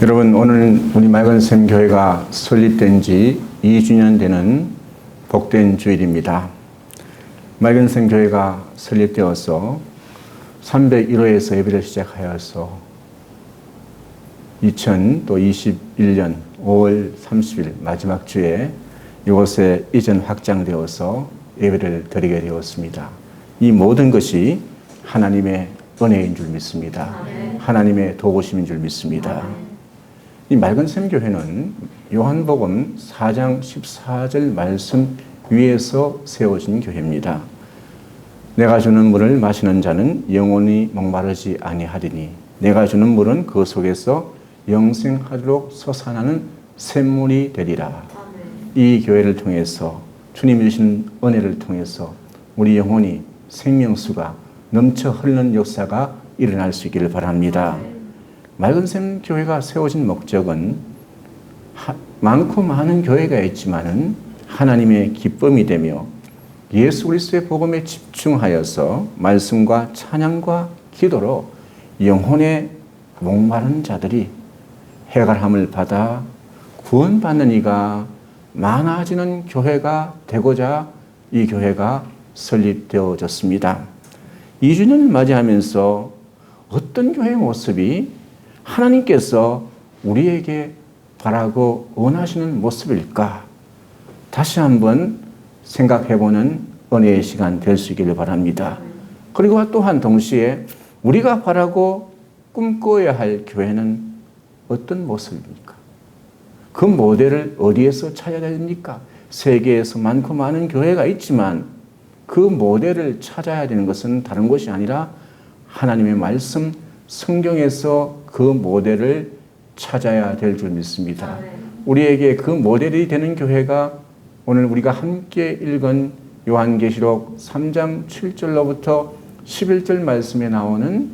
여러분, 오늘 우리 맑은샘 교회가 설립된 지 2주년 되는 복된 주일입니다. 맑은샘 교회가 설립되어서 301호에서 예배를 시작하여서 2021년 5월 30일 마지막 주에 이곳에 이전 확장되어서 예배를 드리게 되었습니다. 이 모든 것이 하나님의 은혜인 줄 믿습니다. 하나님의 도우심인 줄 믿습니다. 이 맑은샘 교회는 요한복음 4장 14절 말씀 위에서 세워진 교회입니다. 내가 주는 물을 마시는 자는 영원히 목마르지 아니하리니 내가 주는 물은 그 속에서 영생하도록 솟아나는 샘물이 되리라. 이 교회를 통해서 주님이 주신 은혜를 통해서 우리 영혼이 생명수가 넘쳐 흐르는 역사가 일어날 수 있기를 바랍니다. 맑은샘 교회가 세워진 목적은 많고 많은 교회가 있지만은 하나님의 기쁨이 되며 예수 그리스도의 복음에 집중하여서 말씀과 찬양과 기도로 영혼의 목마른 자들이 해갈함을 받아 구원받는 이가 많아지는 교회가 되고자 이 교회가 설립되어졌습니다. 2주년을 맞이하면서 어떤 교회의 모습이 하나님께서 우리에게 바라고 원하시는 모습일까? 다시 한번 생각해보는 은혜의 시간 될 수 있기를 바랍니다. 그리고 또한 동시에 우리가 바라고 꿈꿔야 할 교회는 어떤 모습입니까? 그 모델을 어디에서 찾아야 됩니까? 세계에서 많고 많은 교회가 있지만 그 모델을 찾아야 되는 것은 다른 것이 아니라 하나님의 말씀, 성경에서 그 모델을 찾아야 될 줄 믿습니다. 우리에게 그 모델이 되는 교회가 오늘 우리가 함께 읽은 요한계시록 3장 7절로부터 11절 말씀에 나오는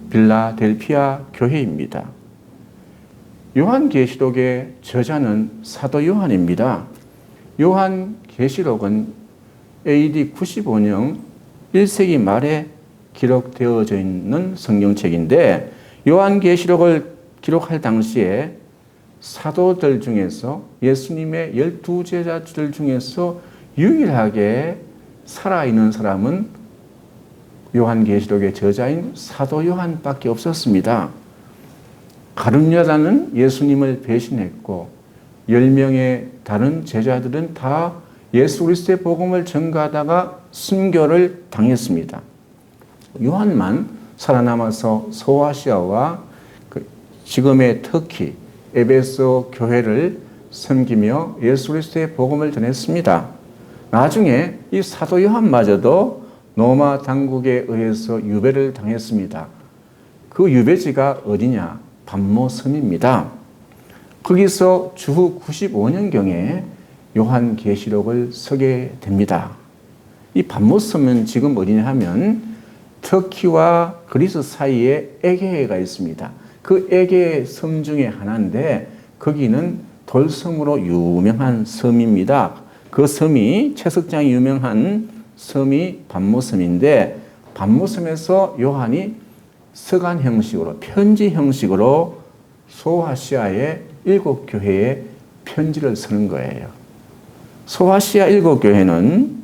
빌라델피아 교회입니다. 요한계시록의 저자는 사도 요한입니다. 요한계시록은 AD 95년 1세기 말에 기록되어져 있는 성경책인데 요한계시록을 기록할 당시에 사도들 중에서 예수님의 12제자들 중에서 유일하게 살아있는 사람은 요한계시록의 저자인 사도 요한밖에 없었습니다. 가룟 여자는 예수님을 배신했고 10명의 다른 제자들은 다 예수 그리스도의 복음을 전가하다가 순교를 당했습니다. 요한만 살아남아서 소아시아와 지금의 터키, 에베소 교회를 섬기며 예수 그리스도의 복음을 전했습니다. 나중에 이 사도 요한마저도 로마 당국에 의해서 유배를 당했습니다. 그 유배지가 어디냐? pat모섬입니다. 거기서 주후 95년경에 요한계시록을 쓰게 됩니다. 이 pat모섬은 지금 어디냐 하면 터키와 그리스 사이에 에게해가 있습니다. 그 에게해 섬 중에 하나인데 거기는 돌섬으로 유명한 섬입니다. 그 섬이 채석장이 유명한 섬이 pat모섬인데 pat모섬에서 요한이 서간 형식으로 편지 형식으로 소아시아의 7교회에 편지를 쓰는 거예요. 소아시아 7교회는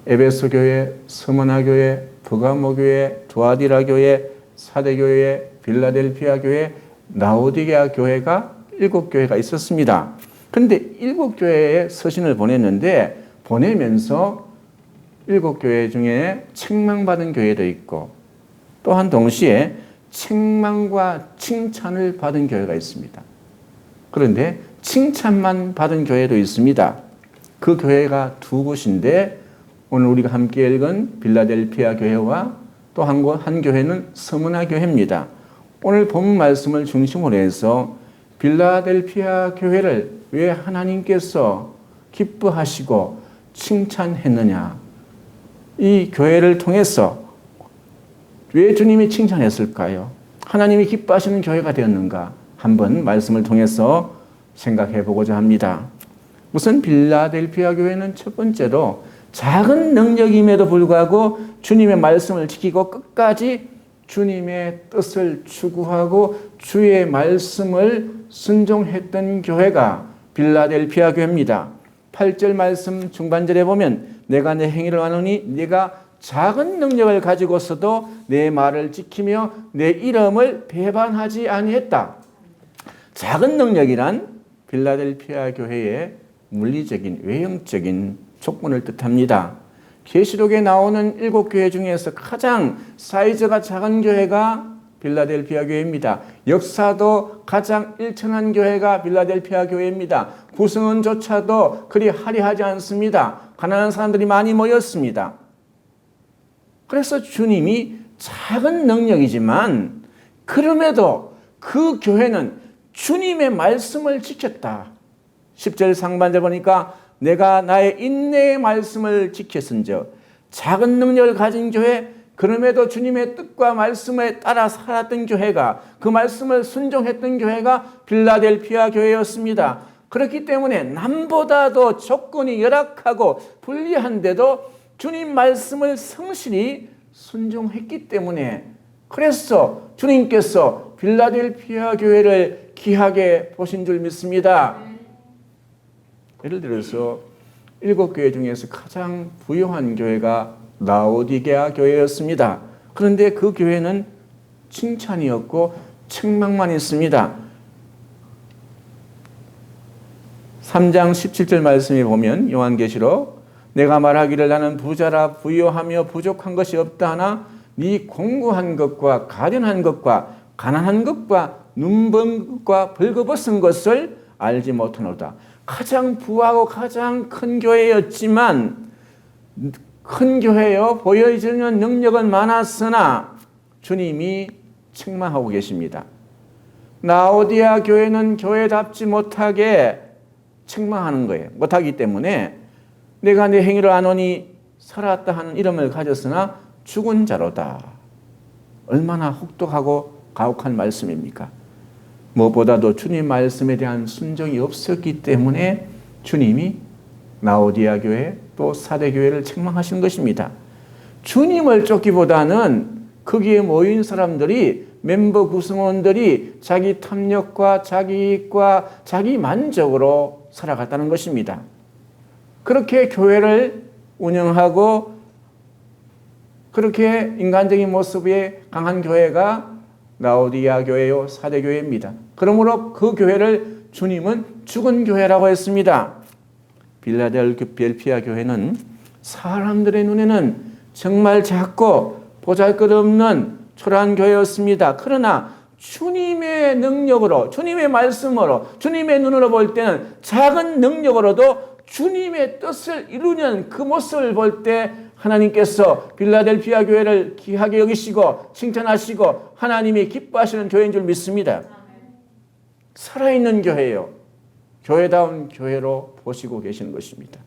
에베소 교회, 스무나 교회, 버가모 교회, 두아디라 교회, 사대 교회, 빌라델피아 교회, 라오디게아 교회가 7교회가 있었습니다. 그런데 7교회에 서신을 보냈는데 보내면서 7교회 중에 책망받은 교회도 있고 또한 동시에 책망과 칭찬을 받은 교회가 있습니다. 그런데 칭찬만 받은 교회도 있습니다. 그 교회가 두 곳인데 오늘 우리가 함께 읽은 빌라델피아 교회와 또 한 교회는 스무나 교회입니다. 오늘 본 말씀을 중심으로 해서 빌라델피아 교회를 왜 하나님께서 기뻐하시고 칭찬했느냐? 이 교회를 통해서 왜 주님이 칭찬했을까요? 하나님이 기뻐하시는 교회가 되었는가? 한번 말씀을 통해서 생각해 보고자 합니다. 우선 빌라델피아 교회는 첫 번째로 작은 능력임에도 불구하고 주님의 말씀을 지키고 끝까지 주님의 뜻을 추구하고 주의 말씀을 순종했던 교회가 빌라델피아 교회입니다. 8절 말씀 중반절에 보면 내가 내 행위를 아노니 네가 작은 능력을 가지고서도 내 말을 지키며 내 이름을 배반하지 아니했다. 작은 능력이란 빌라델피아 교회의 물리적인 외형적인 조건을 뜻합니다. 계시록에 나오는 7교회 중에서 가장 사이즈가 작은 교회가 빌라델피아 교회입니다. 역사도 가장 일천한 교회가 빌라델피아 교회입니다. 구성원조차도 그리 화려하지 않습니다. 가난한 사람들이 많이 모였습니다. 그래서 주님이 작은 능력이지만 그럼에도 그 교회는 주님의 말씀을 지켰다. 10절 상반절 보니까 내가 나의 인내의 말씀을 지켰은즉, 작은 능력을 가진 교회, 그럼에도 주님의 뜻과 말씀에 따라 살았던 교회가, 그 말씀을 순종했던 교회가 빌라델피아 교회였습니다. 그렇기 때문에 남보다도 조건이 열악하고 불리한데도 주님 말씀을 성실히 순종했기 때문에, 그래서 주님께서 빌라델피아 교회를 귀하게 보신 줄 믿습니다. 예를 들어서 7교회 중에서 가장 부유한 교회가 라오디게아 교회였습니다. 그런데 그 교회는 칭찬이었고 책망만 있습니다. 3장 17절 말씀에 보면 요한계시록 내가 말하기를 나는 부자라 부유하며 부족한 것이 없다 하나 네 공고한 것과 가련한 것과 가난한 것과 눈먼 것과 벌거벗은 것을 알지 못하노라. 가장 부하고 가장 큰 교회였지만, 큰 교회여 보여지는 능력은 많았으나 주님이 책망하고 계십니다. 라오디아 교회는 교회답지 못하게 책망하는 거예요. 못하기 때문에 내가 내 행위를 아노니 살았다 하는 이름을 가졌으나 죽은 자로다. 얼마나 혹독하고 가혹한 말씀입니까? 무엇보다도 주님 말씀에 대한 순종이 없었기 때문에 주님이 라오디아 교회 또 사대 교회를 책망하신 것입니다. 주님을 쫓기보다는 거기에 모인 사람들이, 멤버 구성원들이 자기 탐욕과 자기 이익과 자기 만족으로 살아갔다는 것입니다. 그렇게 교회를 운영하고 그렇게 인간적인 모습의 강한 교회가 라오디아 교회요 사대 교회입니다. 그러므로 그 교회를 주님은 죽은 교회라고 했습니다. 빌라델피아 교회는 사람들의 눈에는 정말 작고 보잘것없는 초라한 교회였습니다. 그러나 주님의 능력으로, 주님의 말씀으로, 주님의 눈으로 볼 때는 작은 능력으로도 주님의 뜻을 이루는 그 모습을 볼 때 하나님께서 빌라델피아 교회를 귀하게 여기시고 칭찬하시고 하나님이 기뻐하시는 교회인 줄 믿습니다. 살아있는 교회요, 교회다운 교회로 보시고 계시는 것입니다.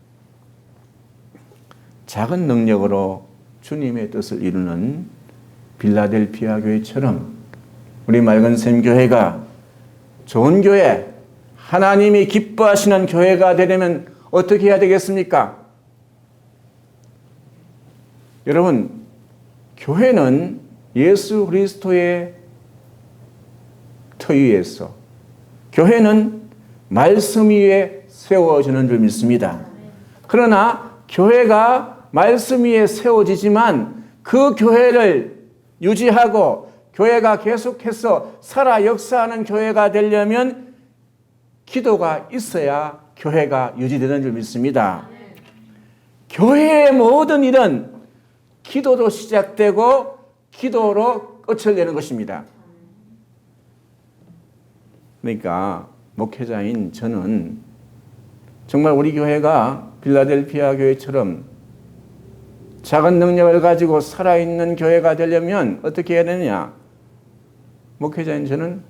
작은 능력으로 주님의 뜻을 이루는 빌라델피아 교회처럼 우리 맑은샘 교회가 좋은 교회, 하나님이 기뻐하시는 교회가 되려면 어떻게 해야 되겠습니까? 여러분, 교회는 예수 그리스도의 터 위에서, 교회는 말씀 위에 세워지는 줄 믿습니다. 그러나 교회가 말씀 위에 세워지지만 그 교회를 유지하고 교회가 계속해서 살아 역사하는 교회가 되려면 기도가 있어야 교회가 유지되는 줄 믿습니다. 교회의 모든 일은 기도로 시작되고 기도로 끝을 내는 것입니다. 그러니까 목회자인 저는 정말 우리 교회가 빌라델피아 교회처럼 작은 능력을 가지고 살아있는 교회가 되려면 어떻게 해야 되느냐? 목회자인 저는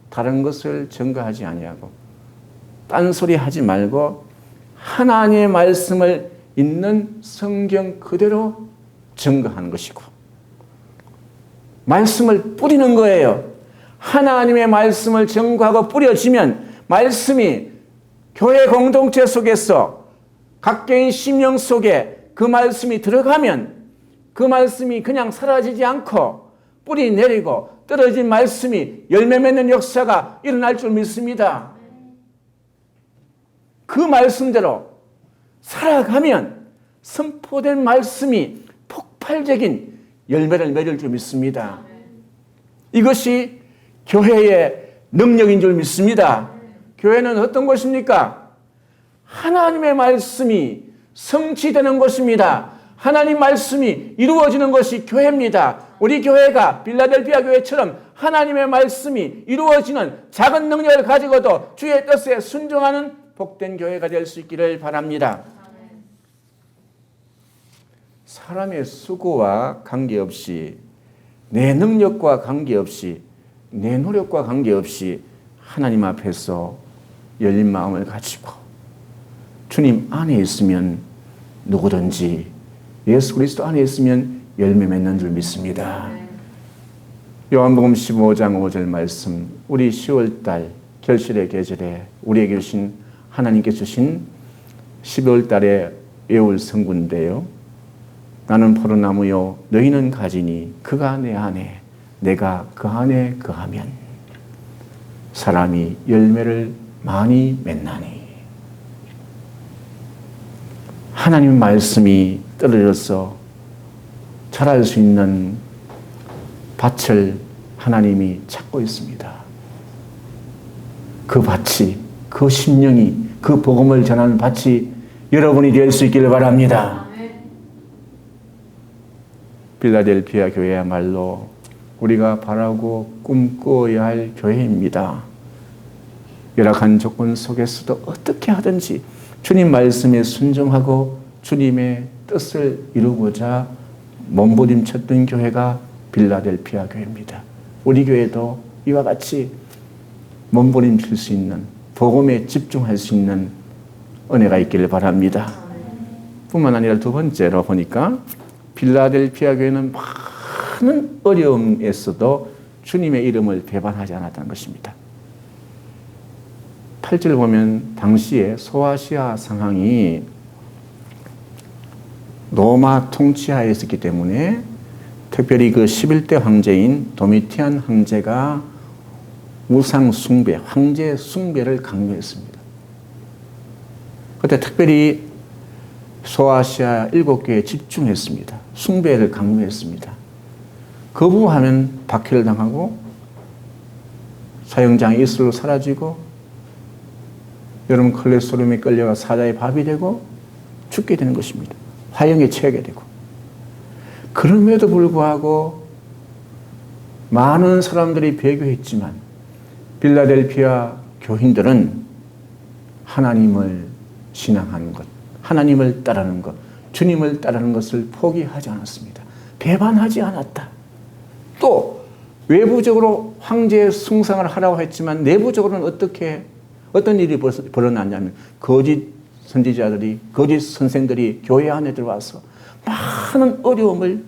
다른 것을 증거하지 아니하고 딴소리 하지 말고 하나님의 말씀을 있는 성경 그대로 증거하는 것이고, 말씀을 뿌리는 거예요. 하나님의 말씀을 증거하고 뿌려지면 말씀이 교회 공동체 속에서 각 개인 심령 속에 그 말씀이 들어가면 그 말씀이 그냥 사라지지 않고 뿌리 내리고 떨어진 말씀이 열매 맺는 역사가 일어날 줄 믿습니다. 그 말씀대로 살아가면 선포된 말씀이 폭발적인 열매를 맺을 줄 믿습니다. 이것이 교회의 능력인 줄 믿습니다. 교회는 어떤 곳입니까? 하나님의 말씀이 성취되는 곳입니다. 하나님 말씀이 이루어지는 것이 교회입니다. 우리 교회가 빌라델피아 교회처럼 하나님의 말씀이 이루어지는 작은 능력을 가지고도 주의 뜻에 순종하는 복된 교회가 될 수 있기를 바랍니다. 사람의 수고와 관계없이, 내 능력과 관계없이, 내 노력과 관계없이 하나님 앞에서 열린 마음을 가지고 주님 안에 있으면 누구든지, 예수 그리스도 안에 있으면 열매 맺는 줄 믿습니다. 요한복음 15장 5절 말씀, 우리 10월달 결실의 계절에 우리에게 주신, 하나님께 주신 12월달에 외울 성구인데요. 나는 포도나무요 너희는 가지니 그가 내 안에 내가 그 안에 거하면 사람이 열매를 많이 맺나니. 하나님 말씀이 떨어져서 자랄 수 있는 밭을 하나님이 찾고 있습니다. 그 밭이, 그 심령이, 그 복음을 전하는 밭이 여러분이 될 수 있기를 바랍니다. 빌라델피아 교회야말로 우리가 바라고 꿈꿔야 할 교회입니다. 열악한 조건 속에서도 어떻게 하든지 주님 말씀에 순종하고 주님의 뜻을 이루고자 몸부림쳤던 교회가 빌라델피아 교회입니다. 우리 교회도 이와 같이 몸부림칠 수 있는, 복음에 집중할 수 있는 은혜가 있기를 바랍니다. 뿐만 아니라 두 번째로 보니까 빌라델피아 교회는 많은 어려움에서도 주님의 이름을 배반하지 않았다는 것입니다. 8절 보면 당시에 소아시아 상황이 로마 통치하에 있었기 때문에 특별히 그 11대 황제인 도미티안 황제가 우상 숭배, 황제 숭배를 강요했습니다. 그때 특별히 소아시아 7교회에 집중했습니다. 숭배를 강요했습니다. 거부하면 박해를 당하고 사형장에 이슬로 사라지고 여러분 콜레스테롤에 끌려가 사자의 밥이 되고 죽게 되는 것입니다. 화형에 처하게 되고. 그럼에도 불구하고 많은 사람들이 배교했지만 빌라델피아 교인들은 하나님을 신앙하는 것, 하나님을 따르는 것, 주님을 따르는 것을 포기하지 않았습니다. 배반하지 않았다. 또 외부적으로 황제의 숭상을 하라고 했지만 내부적으로는 어떤 일이 벌어났냐면 거짓 선지자들이, 거짓 선생들이 교회 안에 들어와서 많은 어려움을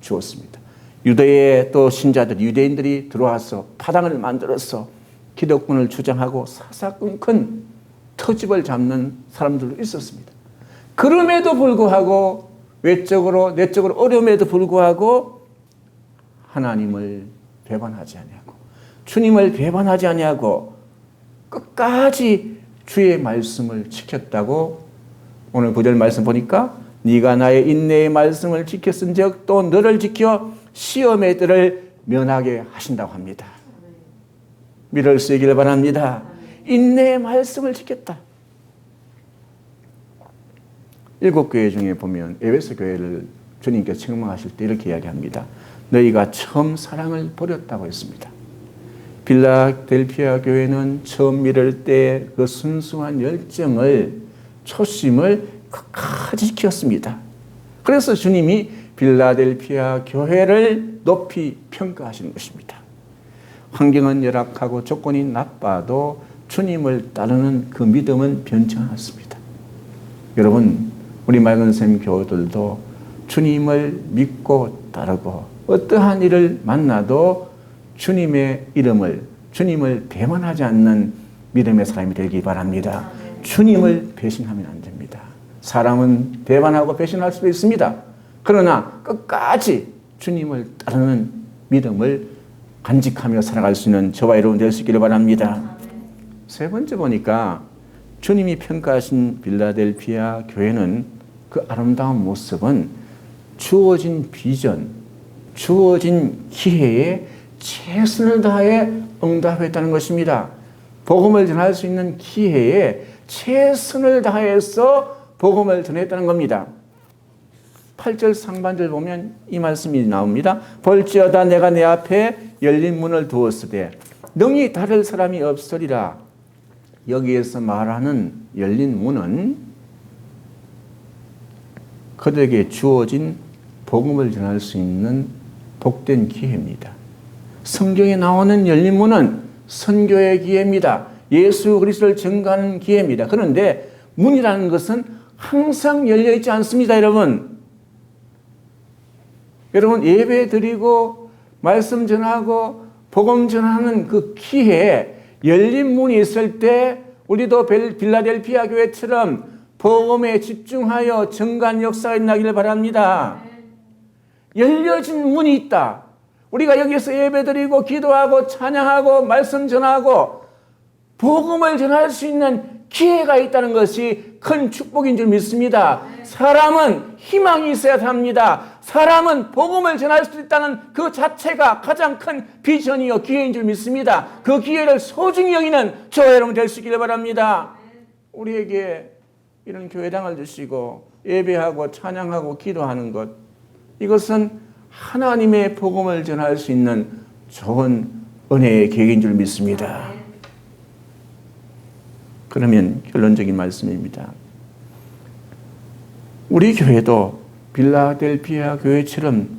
주었습니다. 유대의 또 신자들, 유대인들이 들어와서 파당을 만들어서 기독군을 주장하고 사사건건 터집을 잡는 사람들도 있었습니다. 그럼에도 불구하고 외적으로 내적으로 어려움에도 불구하고 하나님을 배반하지 아니하고 주님을 배반하지 아니하고 끝까지 주의 말씀을 지켰다고 오늘 9절 말씀 보니까 네가 나의 인내의 말씀을 지켰은즉 또 너를 지켜 시험의 때를 면하게 하신다고 합니다. 믿을 수 있기를 바랍니다. 인내의 말씀을 지켰다. 7교회 중에 보면 에베소 교회를 주님께서 책망하실 때 이렇게 이야기합니다. 너희가 처음 사랑을 버렸다고 했습니다. 빌라델피아 교회는 처음 믿을 때 그 순수한 열정을, 초심을 끝까지 지켰습니다. 그래서 주님이 빌라델피아 교회를 높이 평가하시는 것입니다. 환경은 열악하고 조건이 나빠도 주님을 따르는 그 믿음은 변치 않았습니다. 여러분, 우리 맑은샘 교우들도 주님을 믿고 따르고 어떠한 일을 만나도 주님의 이름을, 주님을 배반하지 않는 믿음의 사람이 되기 바랍니다. 주님을 배신하면 안 됩니다. 사람은 배반하고 배신할 수도 있습니다. 그러나 끝까지 주님을 따르는 믿음을 간직하며 살아갈 수 있는 저와 여러분 될 수 있기를 바랍니다. 세 번째 보니까 주님이 평가하신 빌라델피아 교회는 그 아름다운 모습은 주어진 비전, 주어진 기회에 최선을 다해 응답했다는 것입니다. 복음을 전할 수 있는 기회에 최선을 다해서 복음을 전했다는 겁니다. 8절 상반절 보면 이 말씀이 나옵니다. 볼지어다 내가 내 앞에 열린 문을 두었으되 능히 닫을 사람이 없으리라. 여기에서 말하는 열린 문은 그들에게 주어진 복음을 전할 수 있는 복된 기회입니다. 성경에 나오는 열린 문은 선교의 기회입니다. 예수 그리스도를 증거하는 기회입니다. 그런데 문이라는 것은 항상 열려 있지 않습니다, 여러분. 여러분 예배 드리고 말씀 전하고 복음 전하는 그 기회에 열린 문이 있을 때 우리도 빌라델피아 교회처럼 복음에 집중하여 증거한 역사가 일어나기를 바랍니다. 열려진 문이 있다. 우리가 여기서 예배드리고 기도하고 찬양하고 말씀 전하고 복음을 전할 수 있는 기회가 있다는 것이 큰 축복인 줄 믿습니다. 사람은 희망이 있어야 합니다. 사람은 복음을 전할 수 있다는 그 자체가 가장 큰 비전이요 기회인 줄 믿습니다. 그 기회를 소중히 여기는 저와 여러분 될 수 있기를 바랍니다. 우리에게 이런 교회당을 주시고 예배하고 찬양하고 기도하는 것, 이것은 하나님의 복음을 전할 수 있는 좋은 은혜의 계획인 줄 믿습니다. 그러면 결론적인 말씀입니다. 우리 교회도 빌라델피아 교회처럼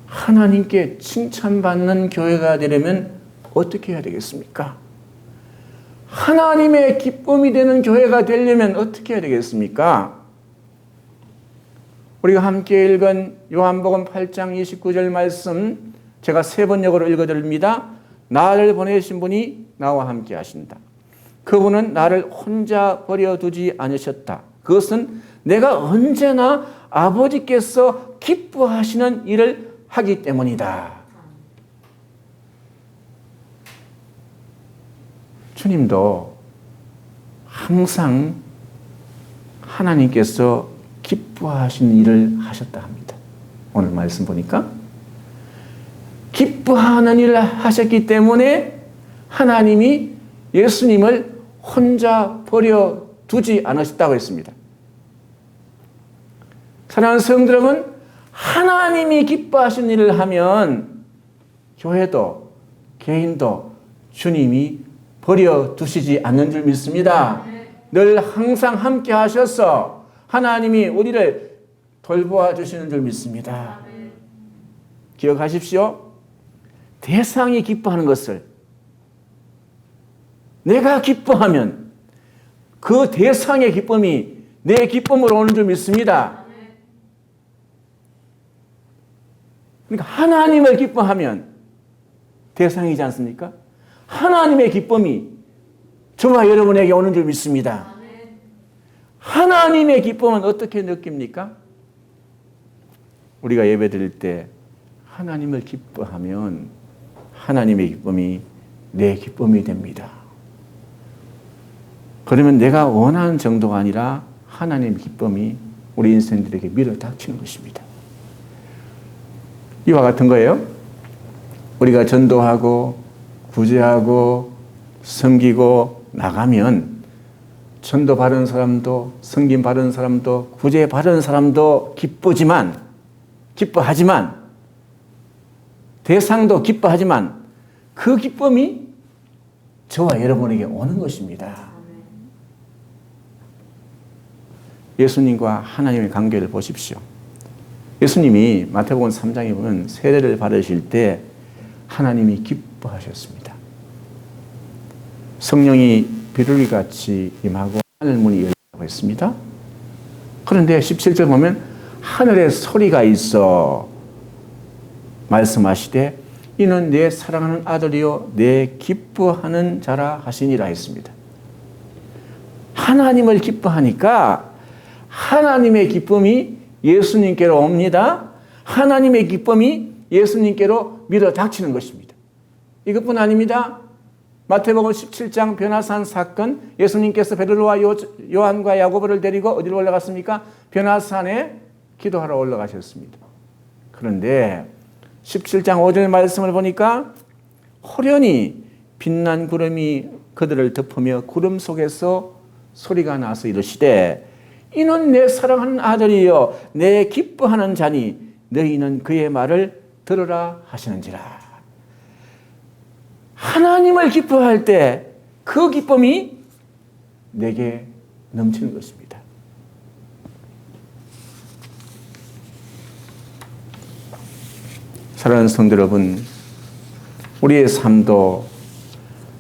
하나님께 칭찬받는 교회가 되려면 어떻게 해야 되겠습니까? 하나님의 기쁨이 되는 교회가 되려면 어떻게 해야 되겠습니까? 우리가 함께 읽은 요한복음 8장 29절 말씀 제가 세 번역으로 읽어드립니다. 나를 보내신 분이 나와 함께 하신다. 그분은 나를 혼자 버려두지 않으셨다. 그것은 내가 언제나 아버지께서 기뻐하시는 일을 하기 때문이다. 주님도 항상 하나님께서 기뻐하시는 일을 하셨다 합니다. 오늘 말씀 보니까 기뻐하는 일을 하셨기 때문에 하나님이 예수님을 혼자 버려두지 않으셨다고 했습니다. 사랑하는 성도 여러분, 하나님이 기뻐하시는 일을 하면 교회도 개인도 주님이 버려두시지 않는 줄 믿습니다. 늘 항상 함께 하셔서 하나님이 우리를 돌보아 주시는 줄 믿습니다. 기억하십시오. 대상이 기뻐하는 것을 내가 기뻐하면 그 대상의 기쁨이 내 기쁨으로 오는 줄 믿습니다. 그러니까 하나님을 기뻐하면 대상이지 않습니까? 하나님의 기쁨이 저와 여러분에게 오는 줄 믿습니다. 하나님의 기쁨은 어떻게 느낍니까? 우리가 예배 드릴 때 하나님을 기뻐하면 하나님의 기쁨이 내 기쁨이 됩니다. 그러면 내가 원하는 정도가 아니라 하나님의 기쁨이 우리 인생들에게 밀어닥치는 것입니다. 이와 같은 거예요. 우리가 전도하고 구제하고 섬기고 나가면 전도 받은 사람도 섬김 받은 사람도 구제 받은 사람도 기뻐하지만 대상도 기뻐하지만 그 기쁨이 저와 여러분에게 오는 것입니다. 예수님과 하나님의 관계를 보십시오. 예수님이 마태복음 3장에 보면 세례를 받으실 때 하나님이 기뻐하셨습니다. 성령이 비둘기같이 임하고 하늘문이 열리고 했습니다. 그런데 17절 보면 하늘에 소리가 있어 말씀하시되 이는 내 사랑하는 아들이요 내 기뻐하는 자라 하시니라 했습니다. 하나님을 기뻐하니까 하나님의 기쁨이 예수님께로 옵니다. 하나님의 기쁨이 예수님께로 밀어 닥치는 것입니다. 이것뿐 아닙니다. 마태복음 17장 변화산 사건, 예수님께서 베드로와 요한과 야고보를 데리고 어디로 올라갔습니까? 변화산에 기도하러 올라가셨습니다. 그런데 17장 5절 말씀을 보니까 호련히 빛난 구름이 그들을 덮으며 구름 속에서 소리가 나서 이르시되 이는 내 사랑하는 아들이요 내 기뻐하는 자니 너희는 그의 말을 들으라 하시는지라. 하나님을 기뻐할 때 그 기쁨이 내게 넘치는 것입니다. 사랑하는 성도 여러분, 우리의 삶도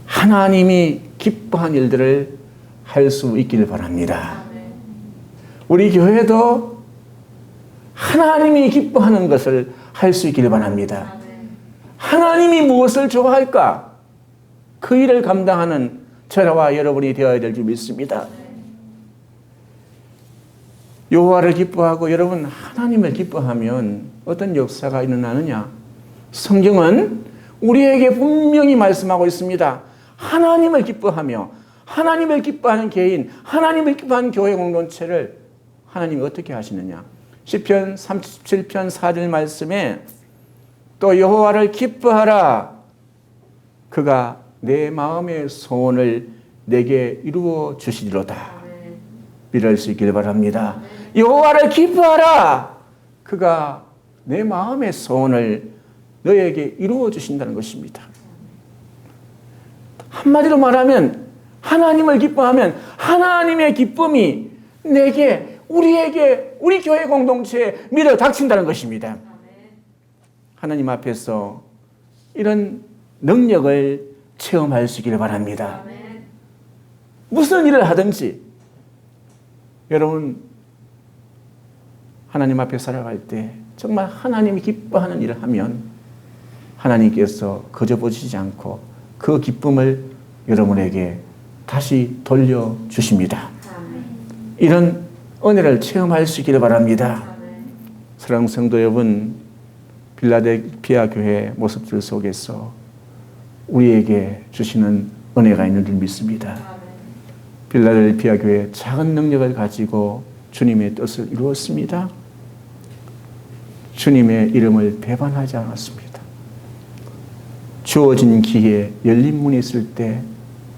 하나님이 기뻐한 일들을 할 수 있기를 바랍니다. 우리 교회도 하나님이 기뻐하는 것을 할 수 있기를 바랍니다. 하나님이 무엇을 좋아할까? 그 일을 감당하는 저와 여러분이 되어야 될 줄 믿습니다. 여호와를 기뻐하고 여러분 하나님을 기뻐하면 어떤 역사가 일어나느냐? 성경은 우리에게 분명히 말씀하고 있습니다. 하나님을 기뻐하며 하나님을 기뻐하는 개인, 하나님을 기뻐하는 교회 공동체를 하나님이 어떻게 하시느냐? 시편 37편 4절 말씀에 또 여호와를 기뻐하라. 그가 내 마음의 소원을 내게 이루어 주시리로다. 믿을 수 있기를 바랍니다. 여호와를 기뻐하라. 그가 내 마음의 소원을 너에게 이루어 주신다는 것입니다. 한마디로 말하면 하나님을 기뻐하면 하나님의 기쁨이 내게, 우리에게, 우리 교회 공동체에 밀어 닥친다는 것입니다. 하나님 앞에서 이런 능력을 체험할 수 있기를 바랍니다. 무슨 일을 하든지 여러분 하나님 앞에 살아갈 때 정말 하나님이 기뻐하는 일을 하면 하나님께서 거저보시지 않고 그 기쁨을 여러분에게 다시 돌려주십니다. 이런 은혜를 체험할 수 있기를 바랍니다. 사랑하는 성도 여러분, 필라델피아 교회 모습들 속에서 우리에게 주시는 은혜가 있는 줄 믿습니다. 필라델피아 교회 작은 능력을 가지고 주님의 뜻을 이루었습니다. 주님의 이름을 배반하지 않았습니다. 주어진 기회에 열린 문이 있을 때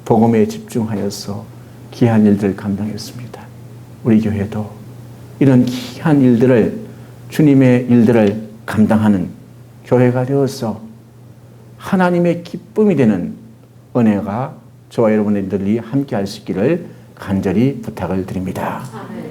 복음에 집중하여서 귀한 일들을 감당했습니다. 우리 교회도 이런 귀한 일들을, 주님의 일들을 감당하는 교회가 되어서 하나님의 기쁨이 되는 은혜가 저와 여러분들이 함께 할 수 있기를 간절히 부탁을 드립니다. 아멘.